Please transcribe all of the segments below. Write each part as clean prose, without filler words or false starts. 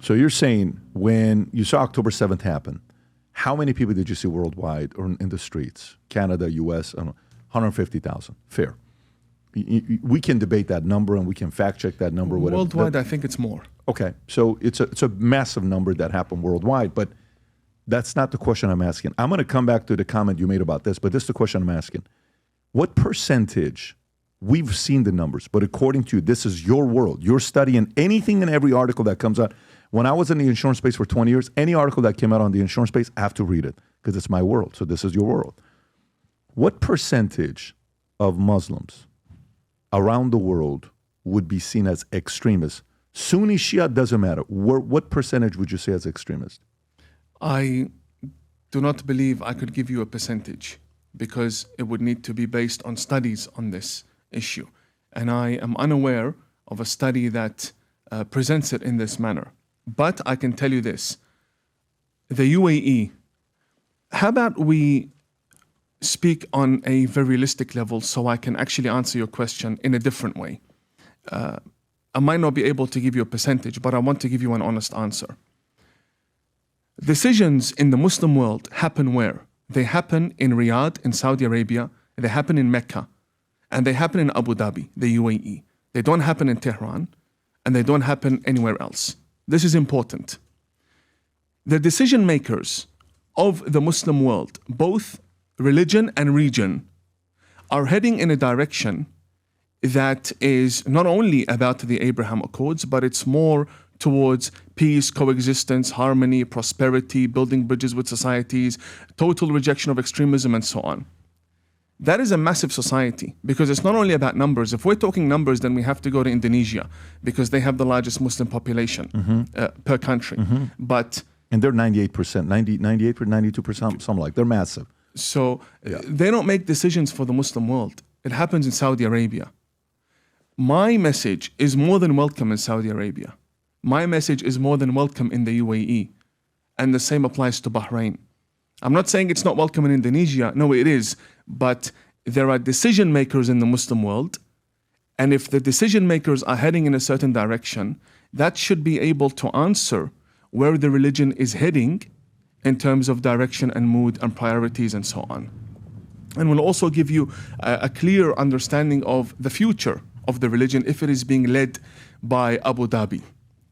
So you're saying when you saw October 7th happen, how many people did you see worldwide or in the streets? Canada, US, I don't know, 150,000. Fair. We can debate that number and we can fact check that number. Whatever. Worldwide, I think it's more. Okay, so it's a massive number that happened worldwide, but that's not the question I'm asking. I'm going to come back to the comment you made about this, but this is the question I'm asking. What percentage, we've seen the numbers, but according to you, this is your world. You're studying anything and every article that comes out. When I was in the insurance space for 20 years, any article that came out on the insurance space, I have to read it because it's my world. So this is your world. What percentage of Muslims around the world would be seen as extremists? Sunni, Shia, doesn't matter. What percentage would you say as extremist? I do not believe I could give you a percentage because it would need to be based on studies on this issue. And I am unaware of a study that presents it in this manner. But I can tell you this. The UAE, how about we speak on a very realistic level so I can actually answer your question in a different way. I might not be able to give you a percentage, but I want to give you an honest answer. Decisions in the Muslim world happen where? They happen in Riyadh, in Saudi Arabia, they happen in Mecca, and they happen in Abu Dhabi, the UAE. They don't happen in Tehran, and they don't happen anywhere else. This is important. The decision makers of the Muslim world, both religion and region, are heading in a direction that is not only about the Abraham Accords, but it's more towards peace, coexistence, harmony, prosperity, building bridges with societies, total rejection of extremism, and so on. That is a massive society because it's not only about numbers. If we're talking numbers, then we have to go to Indonesia because they have the largest Muslim population per country. And they're 98%, 98%, 92%, something like. They're massive. So they don't make decisions for the Muslim world. It happens in Saudi Arabia. My message is more than welcome in Saudi Arabia. My message is more than welcome in the UAE. And the same applies to Bahrain. I'm not saying it's not welcome in Indonesia. No, it is. But there are decision makers in the Muslim world. And if the decision makers are heading in a certain direction, that should be able to answer where the religion is heading in terms of direction and mood and priorities and so on. And will also give you a clear understanding of the future of the religion if it is being led by Abu Dhabi,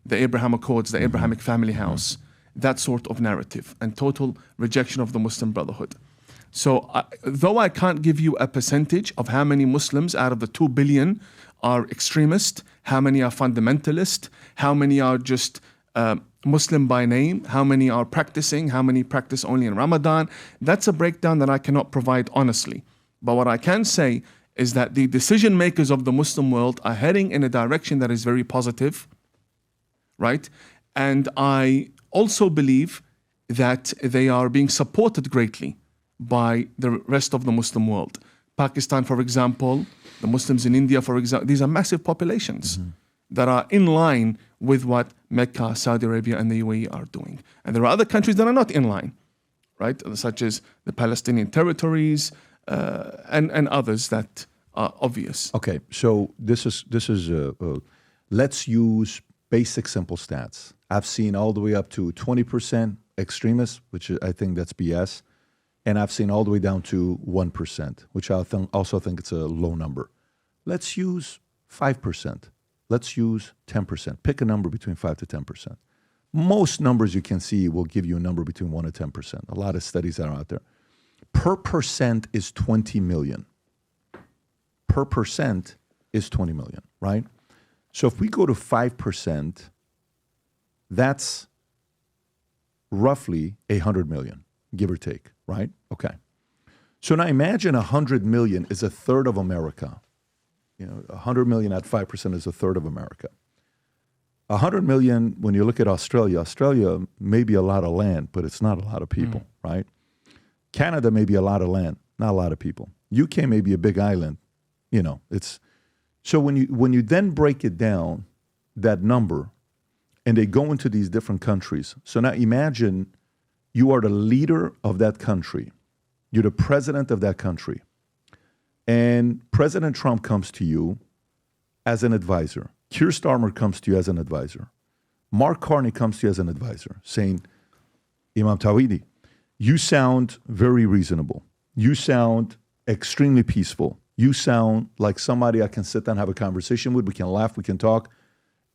the Abraham Accords, the Abrahamic family house, that sort of narrative, and total rejection of the Muslim Brotherhood. So though I can't give you a percentage of how many Muslims out of the 2 billion are extremist, how many are fundamentalist, how many are just Muslim by name, how many are practicing, how many practice only in Ramadan, that's a breakdown that I cannot provide honestly. But what I can say is that the decision makers of the Muslim world are heading in a direction that is very positive, right? And I also believe that they are being supported greatly by the rest of the Muslim world. Pakistan, for example, the Muslims in India, for example, these are massive populations that are in line with what Mecca, Saudi Arabia, and the UAE are doing. And there are other countries that are not in line, right? Such as the Palestinian territories and others that are obvious. Okay, so this is let's use basic simple stats. I've seen all the way up to 20% extremists, which I think that's BS. And I've seen all the way down to 1%, which I also think it's a low number. Let's use 5%. Let's use 10%. Pick a number between 5 to 10%. Most numbers you can see will give you a number between 1 to 10%. A lot of studies that are out there. Per percent is 20 million. Per percent is 20 million, right? So if we go to 5%, that's roughly 100 million, give or take, right? Okay. So now imagine 100 million is a third of America. 100 million at 5% is a third of America. 100 million, when you look at Australia may be a lot of land, but it's not a lot of people, right? Canada may be a lot of land, not a lot of people. UK may be a big island, it's. So when you then break it down, that number, and they go into these different countries. So now imagine you are the leader of that country. You're the president of that country. And President Trump comes to you as an advisor. Keir Starmer comes to you as an advisor. Mark Carney comes to you as an advisor saying, Imam Tawhidi, you sound very reasonable. You sound extremely peaceful. You sound like somebody I can sit down and have a conversation with. We can laugh, we can talk.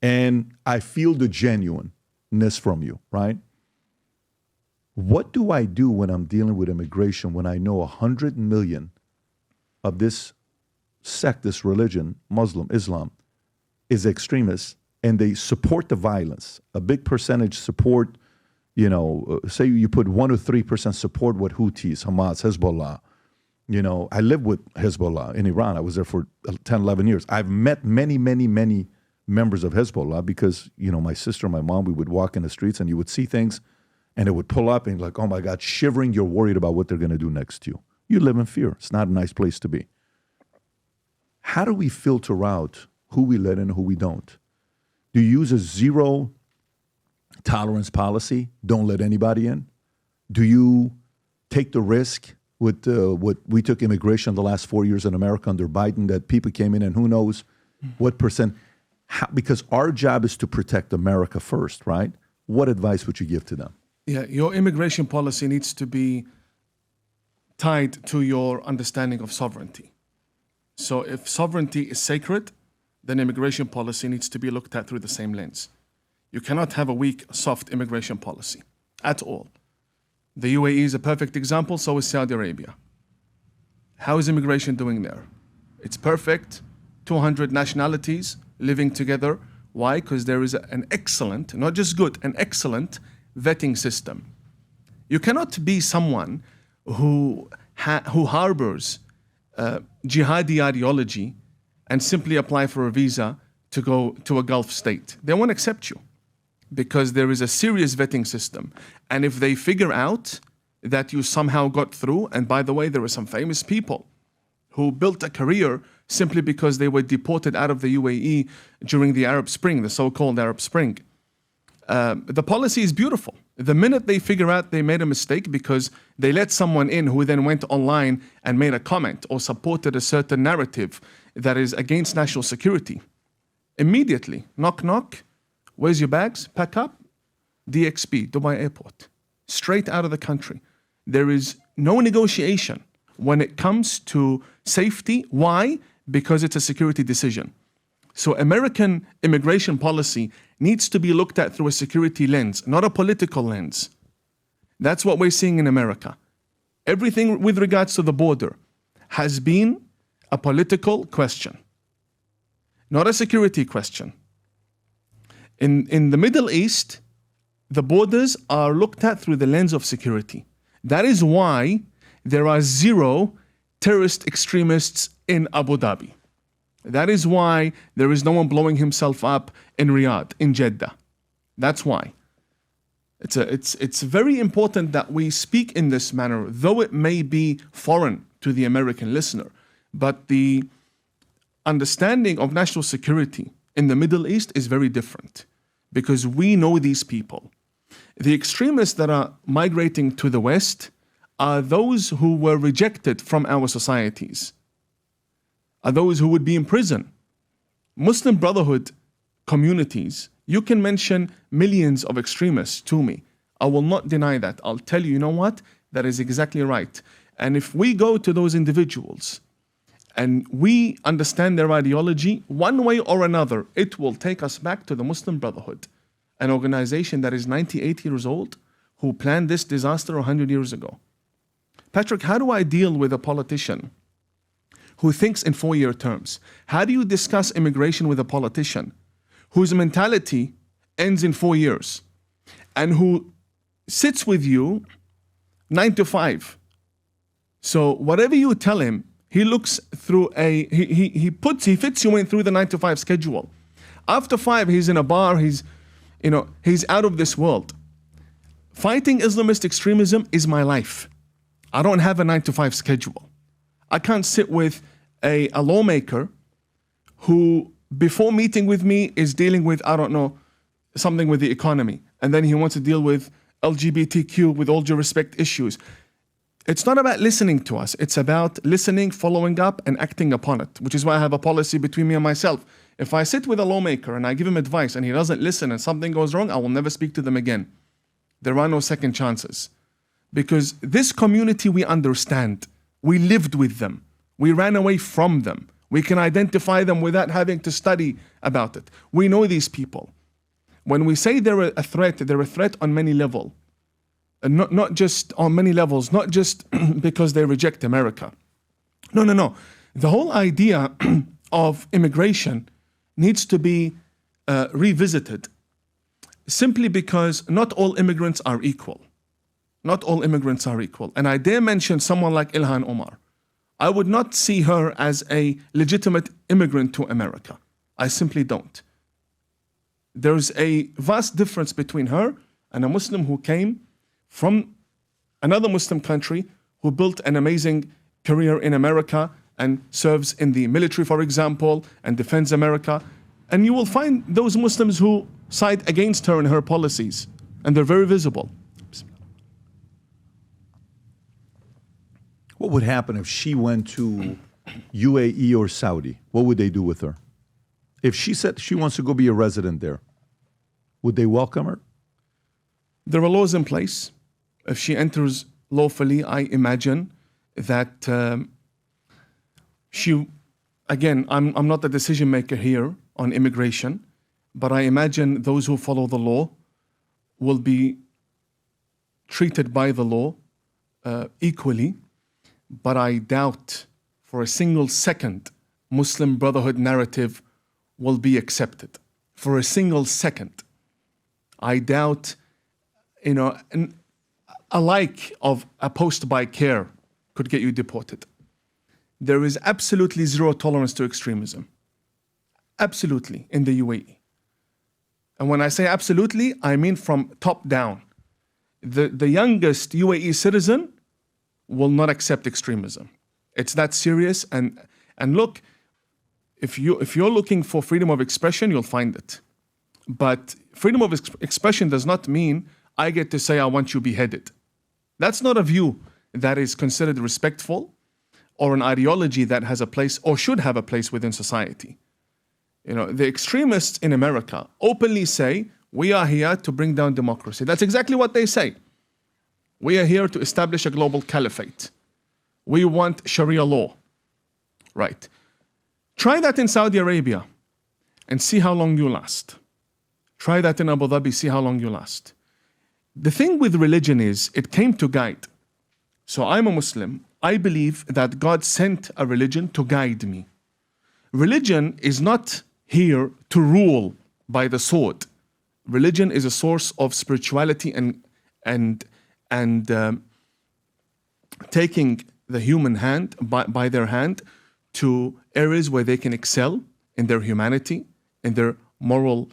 And I feel the genuineness from you, right? What do I do when I'm dealing with immigration when I know 100 million of this sect, this religion, Muslim, Islam, is extremists and they support the violence? A big percentage support, say you put 1 or 3% support what Houthis, Hamas, Hezbollah. I lived with Hezbollah in Iran. I was there for 10, 11 years. I've met many, many, many members of Hezbollah because, my sister, my mom, we would walk in the streets and you would see things and it would pull up and like, oh my God, shivering, you're worried about what they're going to do next to you. You live in fear. It's not a nice place to be. How do we filter out who we let in and who we don't? Do you use a zero tolerance policy? Don't let anybody in? Do you take the risk with what we took immigration the last 4 years in America under Biden, that people came in and who knows what percent? Because our job is to protect America first, right? What advice would you give to them? Yeah, your immigration policy needs to be tied to your understanding of sovereignty. So if sovereignty is sacred, then immigration policy needs to be looked at through the same lens. You cannot have a weak, soft immigration policy at all. The UAE is a perfect example, so is Saudi Arabia. How is immigration doing there? It's perfect, 200 nationalities living together. Why? Because there is an excellent, not just good, an excellent vetting system. You cannot be someone who harbors jihadi ideology and simply apply for a visa to go to a Gulf state. They won't accept you because there is a serious vetting system. And if they figure out that you somehow got through, and by the way, there were some famous people who built a career simply because they were deported out of the UAE during the Arab Spring, the so-called Arab Spring. The policy is beautiful. The minute they figure out they made a mistake because they let someone in who then went online and made a comment or supported a certain narrative that is against national security, immediately, knock, knock, where's your bags? Pack up, DXB, Dubai Airport, straight out of the country. There is no negotiation when it comes to safety. Why? Because it's a security decision. So American immigration policy needs to be looked at through a security lens, not a political lens. That's what we're seeing in America. Everything with regards to the border has been a political question, not a security question. In the Middle East, the borders are looked at through the lens of security. That is why there are 0 terrorist extremists in Abu Dhabi. That is why there is no one blowing himself up in Riyadh, in Jeddah. That's why. It's very important that we speak in this manner, though it may be foreign to the American listener. But the understanding of national security in the Middle East is very different because we know these people. The extremists that are migrating to the West are those who were rejected from our societies, are those who would be in prison. Muslim Brotherhood communities, you can mention millions of extremists to me. I will not deny that. I'll tell you, you know what? That is exactly right. And if we go to those individuals and we understand their ideology, one way or another, it will take us back to the Muslim Brotherhood, an organization that is 98 years old, who planned this disaster 100 years ago. Patrick, how do I deal with a politician who thinks in 4-year terms? How do you discuss immigration with a politician whose mentality ends in 4 years and who sits with you 9 to 5? So whatever you tell him, he looks through he fits you in through the 9 to 5 schedule. After 5, he's in a bar, he's out of this world. Fighting Islamist extremism is my life. I don't have a 9 to 5 schedule. I can't sit with a lawmaker who, before meeting with me, is dealing with, I don't know, something with the economy. And then he wants to deal with LGBTQ, with all due respect, issues. It's not about listening to us. It's about listening, following up, and acting upon it, which is why I have a policy between me and myself. If I sit with a lawmaker and I give him advice and he doesn't listen and something goes wrong, I will never speak to them again. There are no second chances. Because this community we understand. We lived with them. We ran away from them. We can identify them without having to study about it. We know these people. When we say they're a threat on many levels. And not just on many levels, not just because they reject America. No. The whole idea of immigration needs to be revisited simply because not all immigrants are equal. Not all immigrants are equal. And I dare mention someone like Ilhan Omar. I would not see her as a legitimate immigrant to America. I simply don't. There's a vast difference between her and a Muslim who came from another Muslim country who built an amazing career in America and serves in the military, for example, and defends America. And you will find those Muslims who side against her and her policies, and they're very visible. What would happen if she went to UAE or Saudi? What would they do with her? If she said she wants to go be a resident there, would they welcome her? There are laws in place. If she enters lawfully, I imagine that I'm not the decision maker here on immigration, but I imagine those who follow the law will be treated by the law equally. But I doubt for a single second Muslim Brotherhood narrative will be accepted. For a single second. I doubt, a like of a post by care could get you deported. There is absolutely zero tolerance to extremism. Absolutely, in the UAE. And when I say absolutely, I mean from top down. The youngest UAE citizen will not accept extremism. It's that serious. And look, if you're looking for freedom of expression, you'll find it. But freedom of expression does not mean I get to say I want you beheaded. That's not a view that is considered respectful or an ideology that has a place or should have a place within society. The extremists in America openly say, we are here to bring down democracy. That's exactly what they say. We are here to establish a global caliphate. We want Sharia law. Right. Try that in Saudi Arabia and see how long you last. Try that in Abu Dhabi, see how long you last. The thing with religion is, it came to guide. So I'm a Muslim. I believe that God sent a religion to guide me. Religion is not here to rule by the sword. Religion is a source of spirituality and taking the human hand by their hand to areas where they can excel in their humanity, in their moral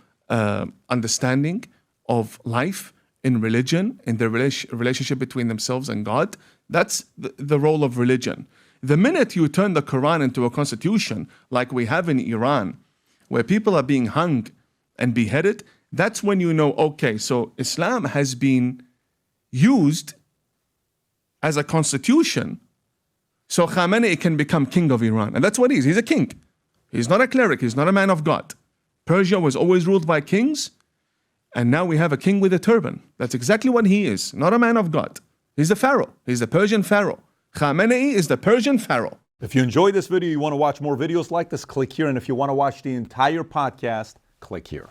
understanding of life, in religion, in their relationship between themselves and God. That's the role of religion. The minute you turn the Quran into a constitution, like we have in Iran, where people are being hung and beheaded, that's when you know, okay, so Islam has been used as a constitution, so Khamenei can become king of Iran. And that's what he is. He's a king. He's not a cleric. He's not a man of God. Persia was always ruled by kings, and now we have a king with a turban. That's exactly what he is, not a man of God. He's the pharaoh. He's the Persian pharaoh. Khamenei is the Persian pharaoh. If you enjoyed this video, you want to watch more videos like this, click here. And if you want to watch the entire podcast, click here.